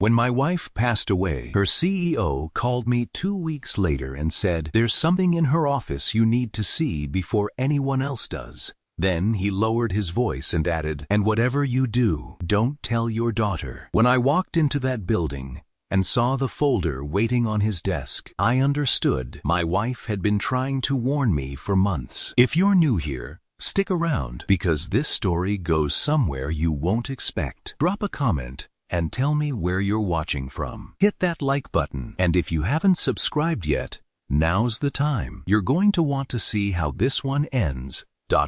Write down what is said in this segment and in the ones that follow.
When my wife passed away, her CEO called me 2 weeks later and said, "There's something in her office you need to see before anyone else does." Then he lowered his voice and added, "And whatever you do, don't tell your daughter." When I walked into that building and saw the folder waiting on his desk, I understood my wife had been trying to warn me for months. If you're new here, stick around, because this story goes somewhere you won't expect. Drop a comment and tell me where you're watching from. Hit that like button, and if you haven't subscribed yet, now's the time. You're going to want to see how this one ends.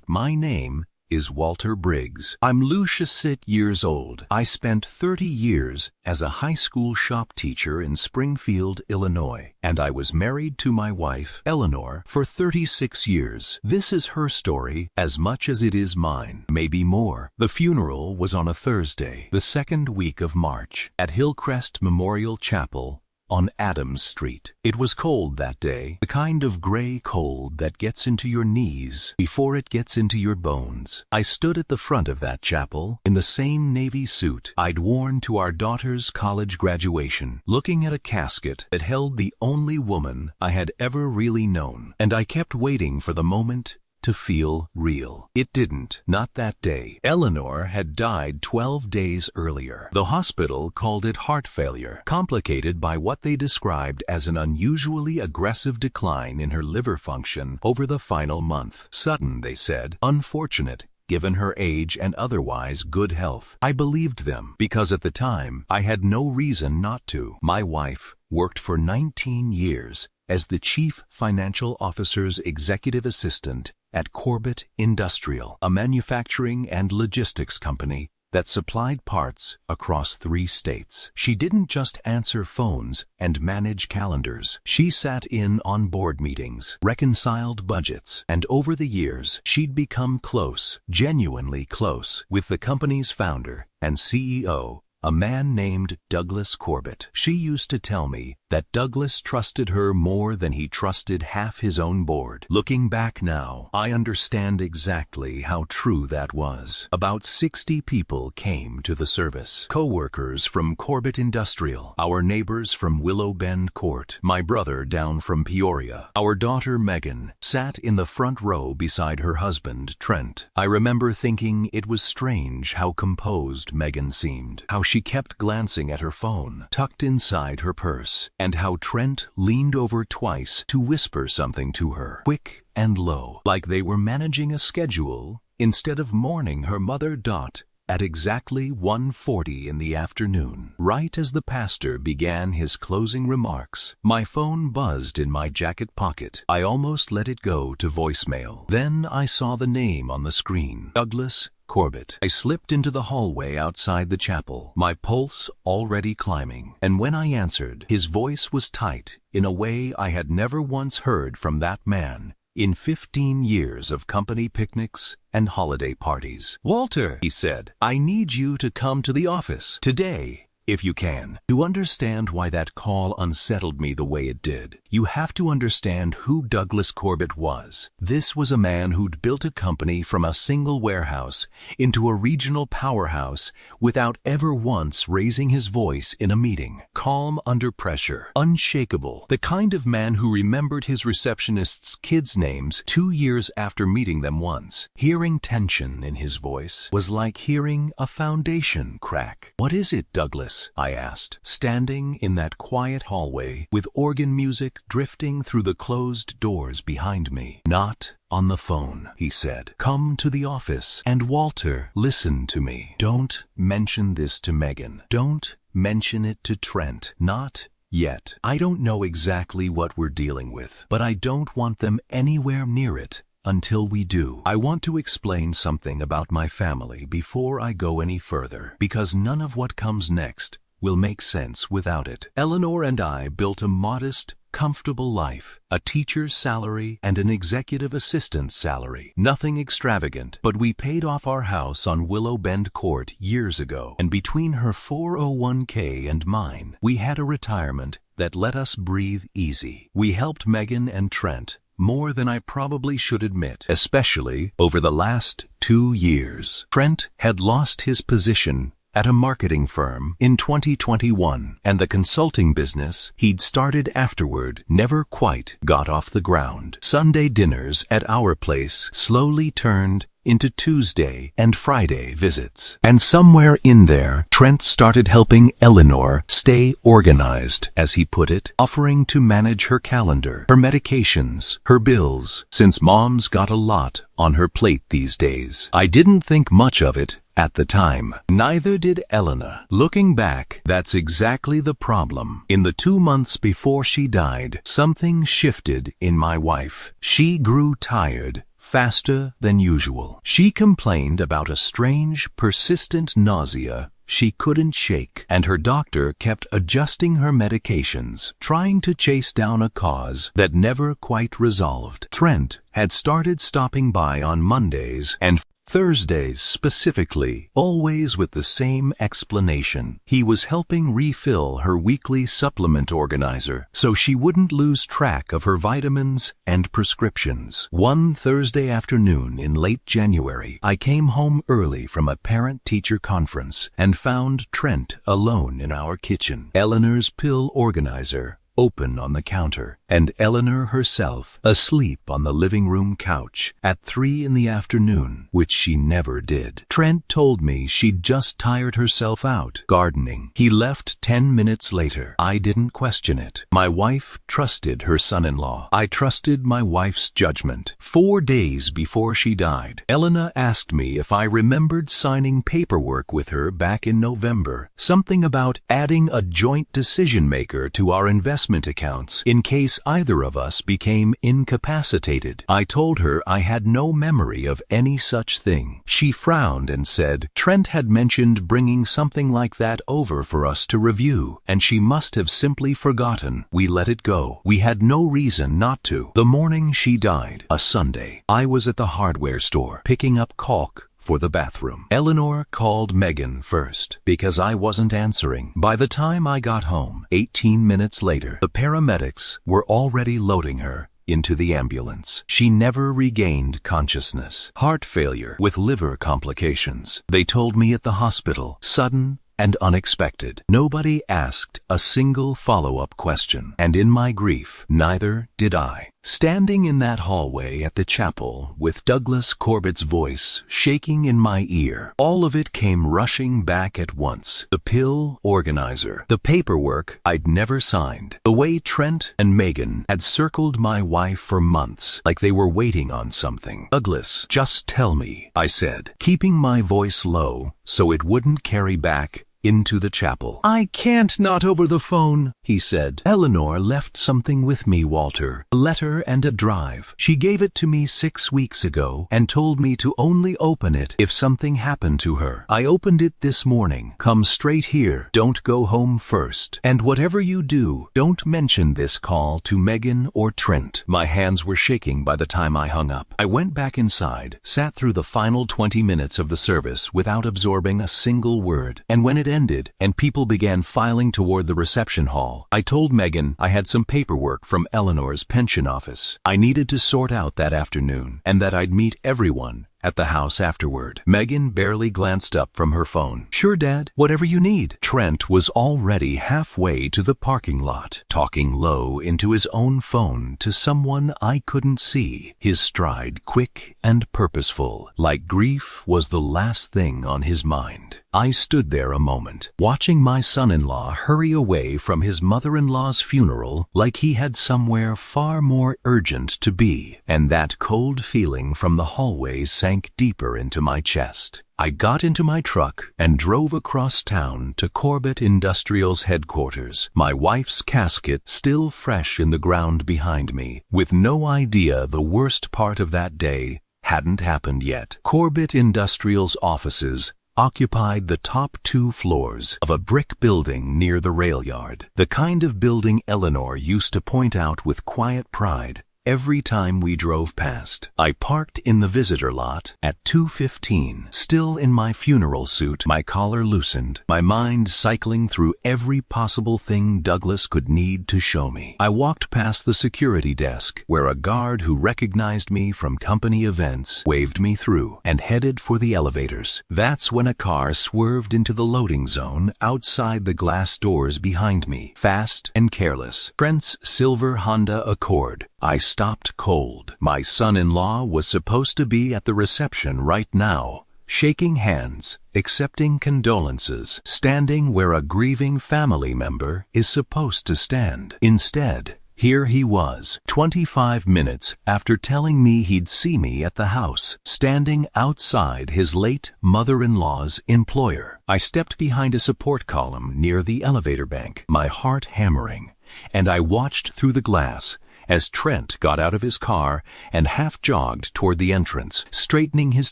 My name is Walter Briggs. I'm Lucius years old. I spent 30 years as a high school shop teacher in Springfield, Illinois, and I was married to my wife, Eleanor, for 36 years. This is her story as much as it is mine, maybe more. The funeral was on a Thursday, the second week of March, at Hillcrest Memorial Chapel on Adams Street. It was cold that day, the kind of gray cold that gets into your knees before it gets into your bones. I stood at the front of that chapel in the same navy suit I'd worn to our daughter's college graduation, looking at a casket that held the only woman I had ever really known, and I kept waiting for the moment to feel real. It didn't, not that day. Eleanor had died 12 days earlier. The hospital called it heart failure, complicated by what they described as an unusually aggressive decline in her liver function over the final month. Sudden, they said, unfortunate, given her age and otherwise good health. I believed them, because at the time, I had no reason not to. My wife worked for 19 years as the chief financial officer's executive assistant at Corbett Industrial, a manufacturing and logistics company that supplied parts across 3 states. She didn't just answer phones and manage calendars. She sat in on board meetings, reconciled budgets, and over the years, she'd become close, genuinely close, with the company's founder and CEO, a man named Douglas Corbett. She used to tell me that Douglas trusted her more than he trusted half his own board. Looking back now, I understand exactly how true that was. About 60 people came to the service. Co-workers from Corbett Industrial, our neighbors from Willow Bend Court, my brother down from Peoria. Our daughter Megan sat in the front row beside her husband, Trent. I remember thinking it was strange how composed Megan seemed, how she kept glancing at her phone, tucked inside her purse, and how Trent leaned over twice to whisper something to her, quick and low, like they were managing a schedule instead of mourning her mother Dot at exactly 1:40 in the afternoon. Right as the pastor began his closing remarks, my phone buzzed in my jacket pocket. I almost let it go to voicemail. Then I saw the name on the screen, Douglas Corbett. I slipped into the hallway outside the chapel, my pulse already climbing, and when I answered, his voice was tight in a way I had never once heard from that man in 15 years of company picnics and holiday parties. "Walter," he said, "I need you to come to the office today, if you can." To understand why that call unsettled me the way it did, you have to understand who Douglas Corbett was. This was a man who'd built a company from a single warehouse into a regional powerhouse without ever once raising his voice in a meeting. Calm under pressure, unshakable, the kind of man who remembered his receptionist's kids' names 2 years after meeting them once. Hearing tension in his voice was like hearing a foundation crack. "What is it, Douglas?" I asked, standing in that quiet hallway with organ music drifting through the closed doors behind me. "Not on the phone," he said. "Come to the office. And Walter, listen to me. Don't mention this to Megan. Don't mention it to Trent. Not yet. I don't know exactly what we're dealing with, but I don't want them anywhere near it until we do. I want to explain something about my family before I go any further, because none of what comes next will make sense without it. Eleanor and I built a modest, comfortable life, a teacher's salary and an executive assistant's salary. Nothing extravagant, but we paid off our house on Willow Bend Court years ago, and between her 401k and mine, we had a retirement that let us breathe easy. We helped Megan and Trent more than I probably should admit, especially over the last 2 years. Trent had lost his position at a marketing firm in 2021, and the consulting business he'd started afterward never quite got off the ground. Sunday dinners at our place slowly turned into Tuesday and Friday visits. And somewhere in there, Trent started helping Eleanor stay organized, as he put it, offering to manage her calendar, her medications, her bills, since Mom's got a lot on her plate these days. I didn't think much of it at the time. Neither did Elena. Looking back, that's exactly the problem. In the 2 months before she died, something shifted in my wife. She grew tired faster than usual. She complained about a strange, persistent nausea she couldn't shake, and her doctor kept adjusting her medications, trying to chase down a cause that never quite resolved. Trent had started stopping by on Mondays and Thursdays specifically, always with the same explanation. He was helping refill her weekly supplement organizer so she wouldn't lose track of her vitamins and prescriptions. One Thursday afternoon in late January, I came home early from a parent-teacher conference and found Trent alone in our kitchen. Eleanor's pill organizer open on the counter, and Eleanor herself asleep on the living room couch at 3 in the afternoon, which she never did. Trent told me she'd just tired herself out gardening. He left 10 minutes later. I didn't question it. My wife trusted her son-in-law. I trusted my wife's judgment. 4 days before she died, Elena asked me if I remembered signing paperwork with her back in November, something about adding a joint decision-maker to our investment accounts in case either of us became incapacitated. I told her I had no memory of any such thing. She frowned and said Trent had mentioned bringing something like that over for us to review, and she must have simply forgotten. We let it go. We had no reason not to. The morning she died, a Sunday, I was at the hardware store picking up caulk for the bathroom. Eleanor called Megan first because I wasn't answering. By the time I got home, 18 minutes later, the paramedics were already loading her into the ambulance. She never regained consciousness. Heart failure with liver complications. They told me at the hospital, sudden and unexpected. Nobody asked a single follow-up question, and in my grief, neither did I. Standing in that hallway at the chapel with Douglas Corbett's voice shaking in my ear, all of it came rushing back at once. The pill organizer, the paperwork I'd never signed, the way Trent and Megan had circled my wife for months like they were waiting on something. Douglas, just tell me, I said, keeping my voice low so it wouldn't carry back into the chapel. I can't, not over the phone, he said. Eleanor left something with me, Walter. A letter and a drive. She gave it to me 6 weeks ago and told me to only open it if something happened to her. I opened it this morning. Come straight here. Don't go home first. And whatever you do, don't mention this call to Megan or Trent. My hands were shaking by the time I hung up. I went back inside, sat through the final 20 minutes of the service without absorbing a single word, and when it ended and people began filing toward the reception hall, I told Megan I had some paperwork from Eleanor's pension office I needed to sort out that afternoon, and that I'd meet everyone at the house afterward. Megan barely glanced up from her phone. Sure, Dad, whatever you need. Trent was already halfway to the parking lot, talking low into his own phone to someone I couldn't see, his stride quick and purposeful, like grief was the last thing on his mind. I stood there a moment, watching my son-in-law hurry away from his mother-in-law's funeral like he had somewhere far more urgent to be, and that cold feeling from the hallway sank deeper into my chest. I got into my truck and drove across town to Corbett Industrial's headquarters, my wife's casket still fresh in the ground behind me, with no idea the worst part of that day hadn't happened yet. Corbett Industrial's offices occupied the top 2 floors of a brick building near the rail yard, the kind of building Eleanor used to point out with quiet pride every time we drove past. I parked in the visitor lot at 2:15, still in my funeral suit, my collar loosened, my mind cycling through every possible thing Douglas could need to show me. I walked past the security desk, where a guard who recognized me from company events waved me through, and headed for the elevators. That's when a car swerved into the loading zone outside the glass doors behind me, fast and careless. Trent's silver Honda Accord. I stopped cold. My son-in-law was supposed to be at the reception right now, shaking hands, accepting condolences, standing where a grieving family member is supposed to stand. Instead, here he was, 25 minutes after telling me he'd see me at the house, standing outside his late mother-in-law's employer. I stepped behind a support column near the elevator bank, my heart hammering, and I watched through the glass as Trent got out of his car and half-jogged toward the entrance, straightening his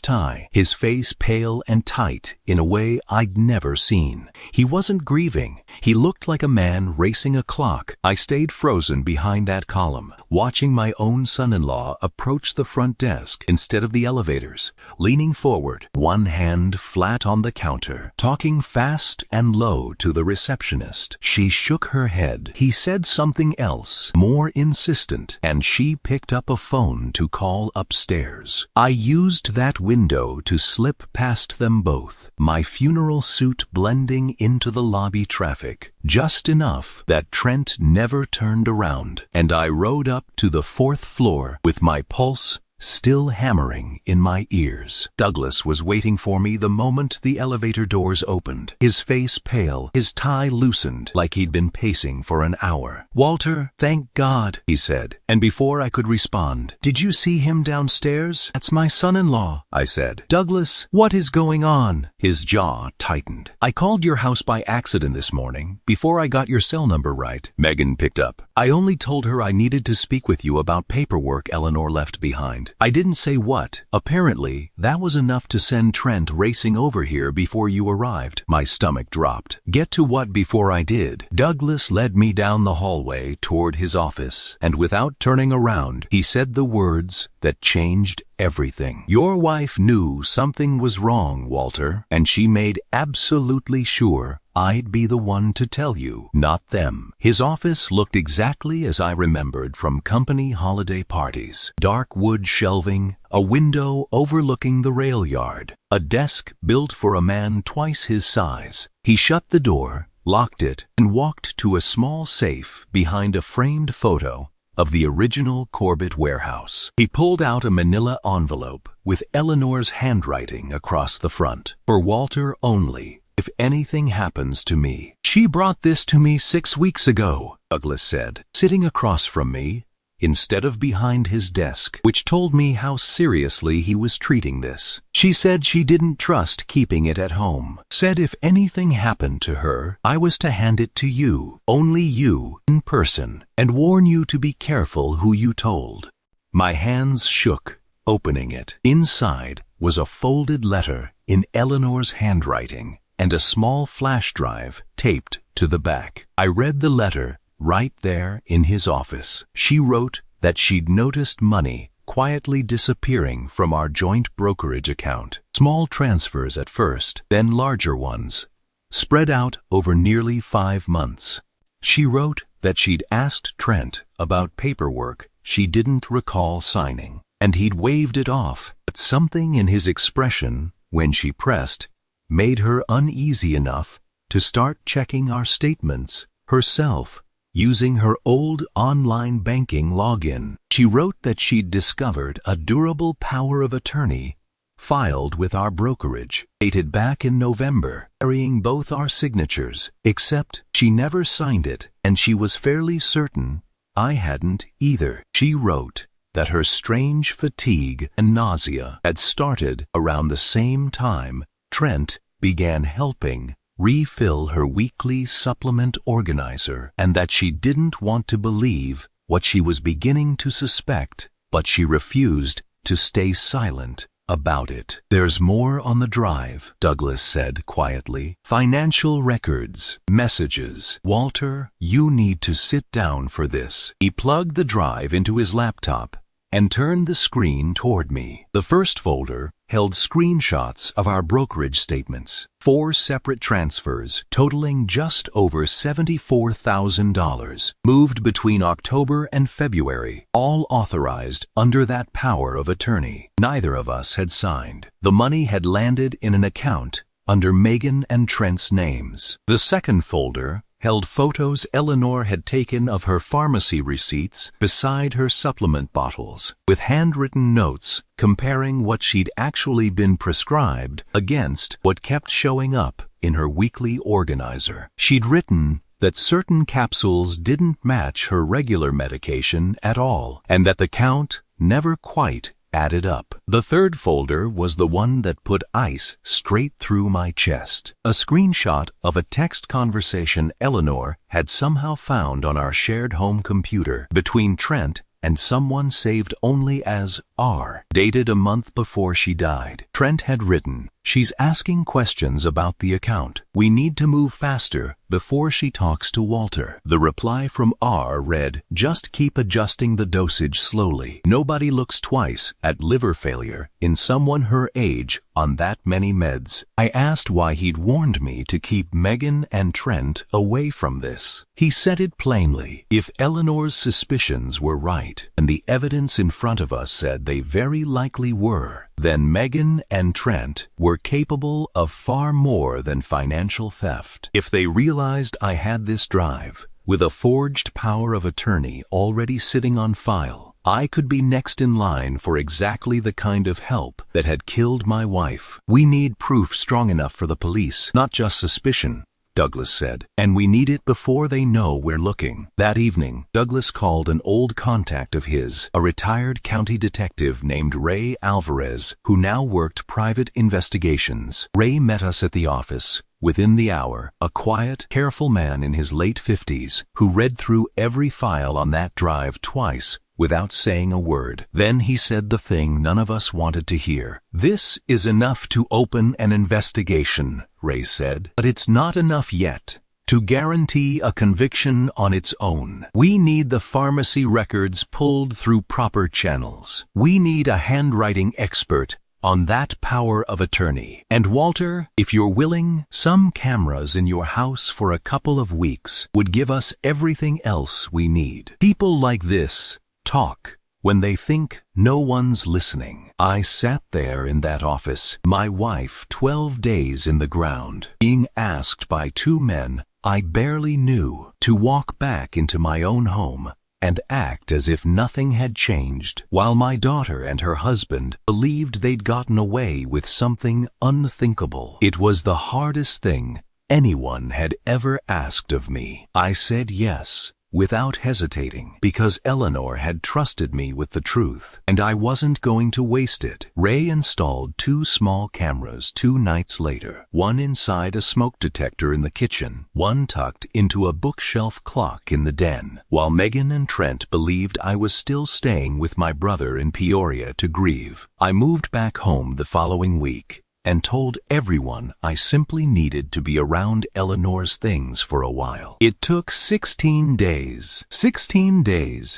tie, his face pale and tight in a way I'd never seen. He wasn't grieving. He looked like a man racing a clock. I stayed frozen behind that column, watching my own son-in-law approach the front desk instead of the elevators, leaning forward, one hand flat on the counter, talking fast and low to the receptionist. She shook her head. He said something else, more insistent, and she picked up a phone to call upstairs. I used that window to slip past them both, my funeral suit blending into the lobby traffic, just enough that Trent never turned around, and I rode up to the 4th floor with my pulse still hammering in my ears. Douglas was waiting for me the moment the elevator doors opened, his face pale, his tie loosened like he'd been pacing for an hour. "Walter, thank God," he said, and before I could respond, "Did you see him downstairs? That's my son-in-law," I said. "Douglas, what is going on?" His jaw tightened. "I called your house by accident this morning, before I got your cell number right." Megan picked up. "I only told her I needed to speak with you about paperwork Eleanor left behind. I didn't say what. Apparently, that was enough to send Trent racing over here before you arrived." My stomach dropped. Get to what before I did? Douglas led me down the hallway toward his office, and without turning around, he said the words that changed everything. "Your wife knew something was wrong, Walter, and she made absolutely sure I'd be the one to tell you, not them." His office looked exactly as I remembered from company holiday parties. Dark wood shelving, a window overlooking the rail yard, a desk built for a man twice his size. He shut the door, locked it, and walked to a small safe behind a framed photo of the original Corbett warehouse. He pulled out a manila envelope with Eleanor's handwriting across the front. "For Walter only. If anything happens to me." "She brought this to me 6 weeks ago," Douglas said, sitting across from me instead of behind his desk, which told me how seriously he was treating this. "She said she didn't trust keeping it at home. Said if anything happened to her, I was to hand it to you, only you, in person, and warn you to be careful who you told." My hands shook, opening it. Inside was a folded letter in Eleanor's handwriting, and a small flash drive taped to the back. I read the letter right there in his office. She wrote that she'd noticed money quietly disappearing from our joint brokerage account. Small transfers at first, then larger ones, spread out over nearly 5 months. She wrote that she'd asked Trent about paperwork she didn't recall signing, and he'd waved it off, but something in his expression when she pressed made her uneasy enough to start checking our statements herself, using her old online banking login. She wrote that she'd discovered a durable power of attorney filed with our brokerage, dated back in November, carrying both our signatures, except she never signed it, and she was fairly certain I hadn't either. She wrote that her strange fatigue and nausea had started around the same time Trent began helping refill her weekly supplement organizer, and that she didn't want to believe what she was beginning to suspect, but she refused to stay silent about it. There's more on the drive, Douglas said quietly. Financial records, messages. Walter, you need to sit down for this. He plugged the drive into his laptop and turned the screen toward me. The first folder held screenshots of our brokerage statements. 4 separate transfers totaling just over $74,000, moved between October and February, all authorized under that power of attorney. Neither of us had signed. The money had landed in an account under Megan and Trent's names. The second folder held photos Eleanor had taken of her pharmacy receipts beside her supplement bottles, with handwritten notes comparing what she'd actually been prescribed against what kept showing up in her weekly organizer. She'd written that certain capsules didn't match her regular medication at all, and that the count never quite added up. The third folder was the one that put ice straight through my chest. A screenshot of a text conversation Eleanor had somehow found on our shared home computer between Trent and someone saved only as R, dated a month before she died. Trent had written, "She's asking questions about the account. We need to move faster before she talks to Walter." The reply from R read, "Just keep adjusting the dosage slowly. Nobody looks twice at liver failure in someone her age on that many meds." I asked why he'd warned me to keep Megan and Trent away from this. He said it plainly. If Eleanor's suspicions were right, and the evidence in front of us said they very likely were, then Megan and Trent were capable of far more than financial theft. If they realized I had this drive, with a forged power of attorney already sitting on file, I could be next in line for exactly the kind of help that had killed my wife. "We need proof strong enough for the police, not just suspicion," Douglas said, "and we need it before they know we're looking." That evening, Douglas called an old contact of his, a retired county detective named Ray Alvarez, who now worked private investigations. Ray met us at the office. Within the hour, a quiet, careful man in his late 50s, who read through every file on that drive twice without saying a word. Then he said the thing none of us wanted to hear. "This is enough to open an investigation," Ray said, "but it's not enough yet to guarantee a conviction on its own. We need the pharmacy records pulled through proper channels. We need a handwriting expert on that power of attorney. And Walter, if you're willing, some cameras in your house for a couple of weeks would give us everything else we need. People like this talk when they think no one's listening." I sat there in that office, my wife 12 days in the ground, being asked by 2 men I barely knew to walk back into my own home and act as if nothing had changed, while my daughter and her husband believed they'd gotten away with something unthinkable. It was the hardest thing anyone had ever asked of me. I said yes, without hesitating, because Eleanor had trusted me with the truth, and I wasn't going to waste it. Ray installed 2 small cameras 2 nights later, one inside a smoke detector in the kitchen, one tucked into a bookshelf clock in the den. While Megan and Trent believed I was still staying with my brother in Peoria to grieve, I moved back home the following week and told everyone I simply needed to be around Eleanor's things for a while. It took 16 days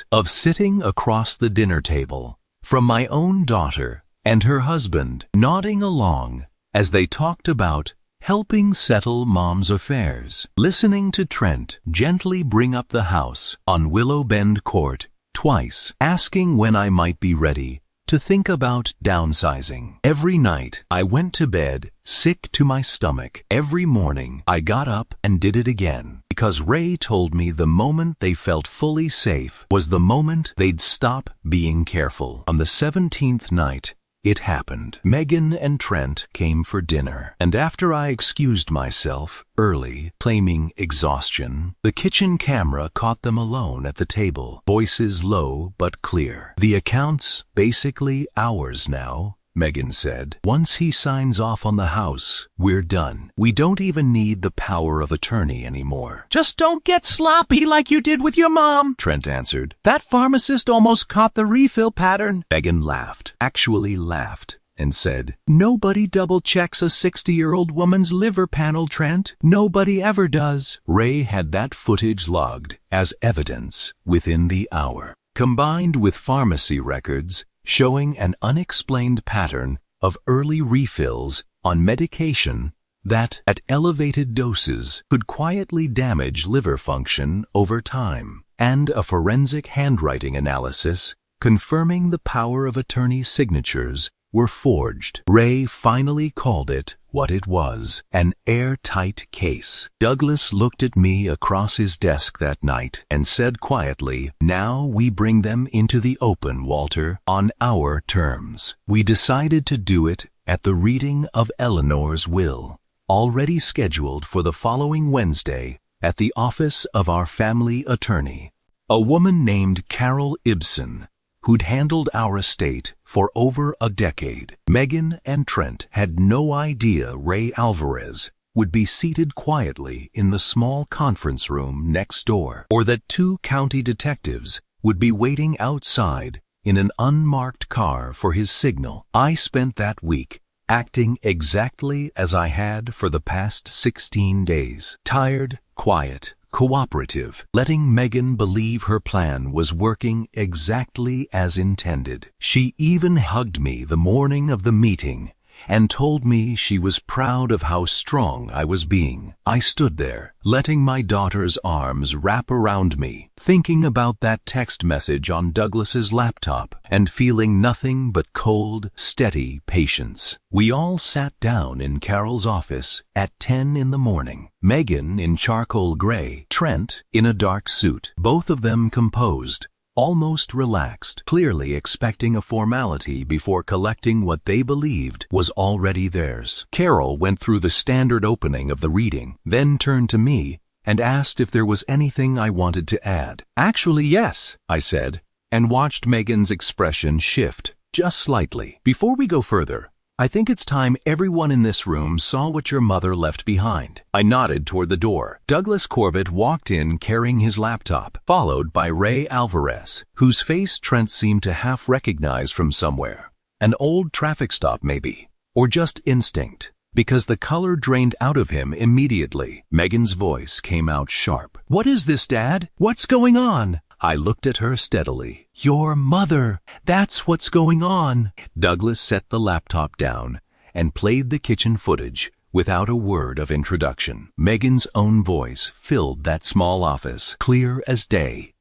of sitting across the dinner table from my own daughter and her husband, nodding along as they talked about helping settle Mom's affairs, listening to Trent gently bring up the house on Willow Bend Court twice, asking when I might be ready to think about downsizing. Every night I went to bed sick to my stomach. Every morning I got up and did it again, because Ray told me the moment they felt fully safe was the moment they'd stop being careful. On the 17th night, it happened. Megan and Trent came for dinner, and after I excused myself early, claiming exhaustion, the kitchen camera caught them alone at the table, voices low but clear. "The account's basically ours now," Megan said. "Once he signs off on the house, we're done. We don't even need the power of attorney anymore." "Just don't get sloppy like you did with your mom," Trent answered. "That pharmacist almost caught the refill pattern." Megan laughed, actually laughed, and said, "Nobody double-checks a 60-year-old woman's liver panel, Trent. Nobody ever does." Ray had that footage logged as evidence within the hour, combined with pharmacy records showing an unexplained pattern of early refills on medication that, at elevated doses, could quietly damage liver function over time, and a forensic handwriting analysis confirming the power of attorney signatures were forged. Ray finally called it what it was, an airtight case. Douglas looked at me across his desk that night and said quietly, "Now we bring them into the open, Walter, on our terms." We decided to do it at the reading of Eleanor's will, already scheduled for the following Wednesday at the office of our family attorney, a woman named Carol Ibsen, who'd handled our estate for over a decade. Megan and Trent had no idea Ray Alvarez would be seated quietly in the small conference room next door, or that 2 county detectives would be waiting outside in an unmarked car for his signal. I spent that week acting exactly as I had for the past 16 days. Tired, quiet, cooperative, letting Megan believe her plan was working exactly as intended. She even hugged me the morning of the meeting and told me she was proud of how strong I was being. I stood there, letting my daughter's arms wrap around me, thinking about that text message on Douglas's laptop, and feeling nothing but cold, steady patience. We all sat down in Carol's office at 10 in the morning. Megan in charcoal gray, Trent in a dark suit, both of them composed, almost relaxed, clearly expecting a formality before collecting what they believed was already theirs. Carol went through the standard opening of the reading, then turned to me and asked if there was anything I wanted to add. "Actually, yes," I said, and watched Megan's expression shift just slightly. "Before we go further, I think it's time everyone in this room saw what your mother left behind." I nodded toward the door. Douglas Corbett walked in carrying his laptop, followed by Ray Alvarez, whose face Trent seemed to half recognize from somewhere. An old traffic stop maybe, or just instinct, because the color drained out of him immediately. Megan's voice came out sharp. "What is this, Dad? What's going on?" I looked at her steadily. "Your mother, that's what's going on." Douglas set the laptop down and played the kitchen footage without a word of introduction. Megan's own voice filled that small office, clear as day,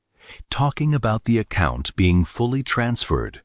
talking about the account being fully transferred,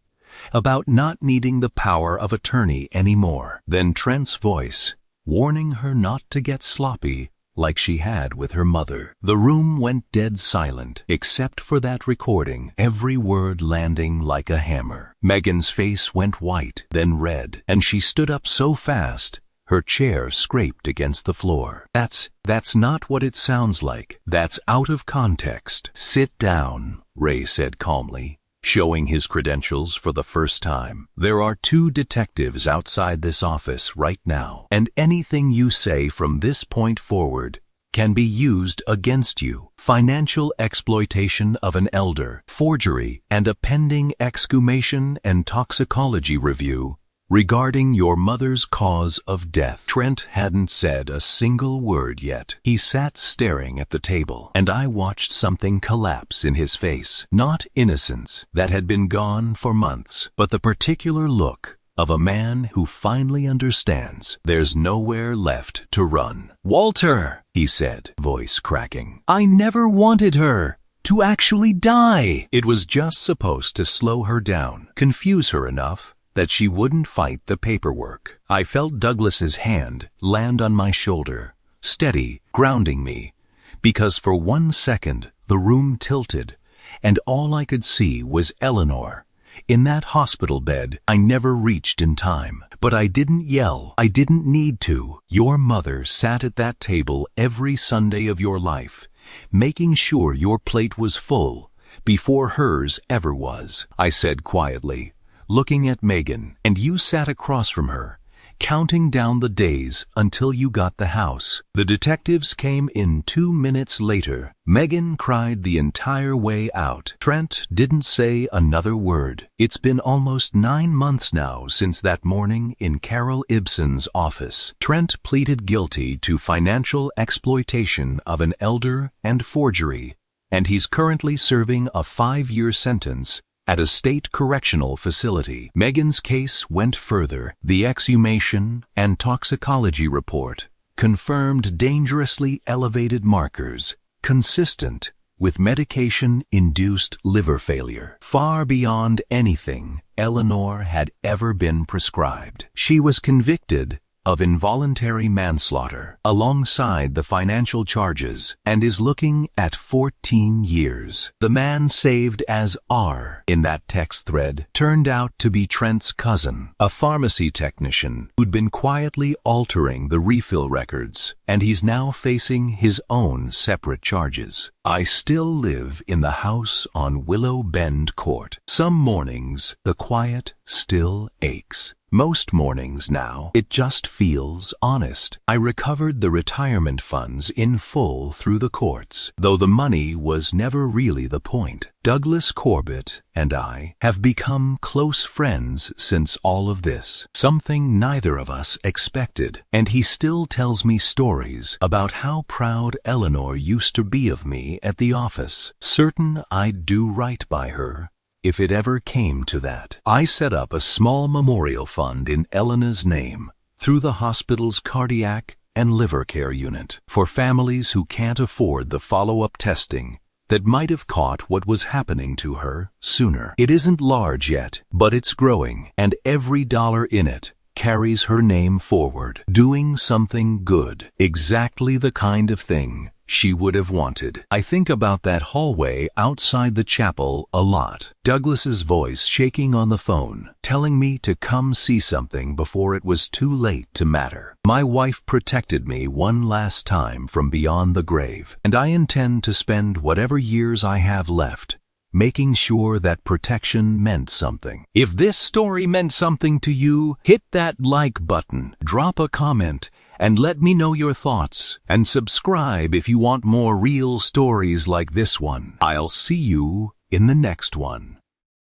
about not needing the power of attorney anymore. Then Trent's voice, warning her not to get sloppy like she had with her mother. The room went dead silent, except for that recording, every word landing like a hammer. Megan's face went white, then red, and she stood up so fast, her chair scraped against the floor. That's not what it sounds like. That's out of context." "Sit down," Ray said calmly, showing his credentials for the first time. "There are 2 detectives outside this office right now, and anything you say from this point forward can be used against you. Financial exploitation of an elder, forgery, and a pending exhumation and toxicology review regarding your mother's cause of death." Trent hadn't said a single word yet. He sat staring at the table, and I watched something collapse in his face. Not innocence, that had been gone for months, but the particular look of a man who finally understands there's nowhere left to run. "Walter," he said, voice cracking, "I never wanted her to actually die." It was just supposed to slow her down, confuse her enough that she wouldn't fight the paperwork. I felt Douglas's hand land on my shoulder, steady, grounding me, because for 1 second the room tilted, and all I could see was Eleanor. In that hospital bed, I never reached in time, but I didn't yell. I didn't need to. Your mother sat at that table every Sunday of your life, making sure your plate was full before hers ever was, I said quietly, looking at Megan, and you sat across from her, counting down the days until you got the house. The detectives came in 2 minutes later. Megan cried the entire way out. Trent didn't say another word. It's been almost 9 months now since that morning in Carol Ibsen's office. Trent pleaded guilty to financial exploitation of an elder and forgery, and he's currently serving a 5-year sentence at a state correctional facility. Megan's case went further. The exhumation and toxicology report confirmed dangerously elevated markers consistent with medication-induced liver failure, far beyond anything Eleanor had ever been prescribed. She was convicted of involuntary manslaughter alongside the financial charges and is looking at 14 years. The man saved as R in that text thread turned out to be Trent's cousin, a pharmacy technician who'd been quietly altering the refill records, and he's now facing his own separate charges. I still live in the house on Willow Bend Court. Some mornings, the quiet still aches. Most mornings now, it just feels honest. I recovered the retirement funds in full through the courts, though the money was never really the point. Douglas Corbett and I have become close friends since all of this, something neither of us expected, and he still tells me stories about how proud Eleanor used to be of me at the office, certain I'd do right by her if it ever came to that. I set up a small memorial fund in Eleanor's name through the hospital's cardiac and liver care unit for families who can't afford the follow-up testing that might have caught what was happening to her sooner. It isn't large yet, but it's growing, and every dollar in it carries her name forward, doing something good, exactly the kind of thing she would have wanted. I think about that hallway outside the chapel a lot. Douglas's voice shaking on the phone, telling me to come see something before it was too late to matter. My wife protected me one last time from beyond the grave, and I intend to spend whatever years I have left making sure that protection meant something. If this story meant something to you, hit that like button, drop a comment, and let me know your thoughts. And subscribe if you want more real stories like this one. I'll see you in the next one.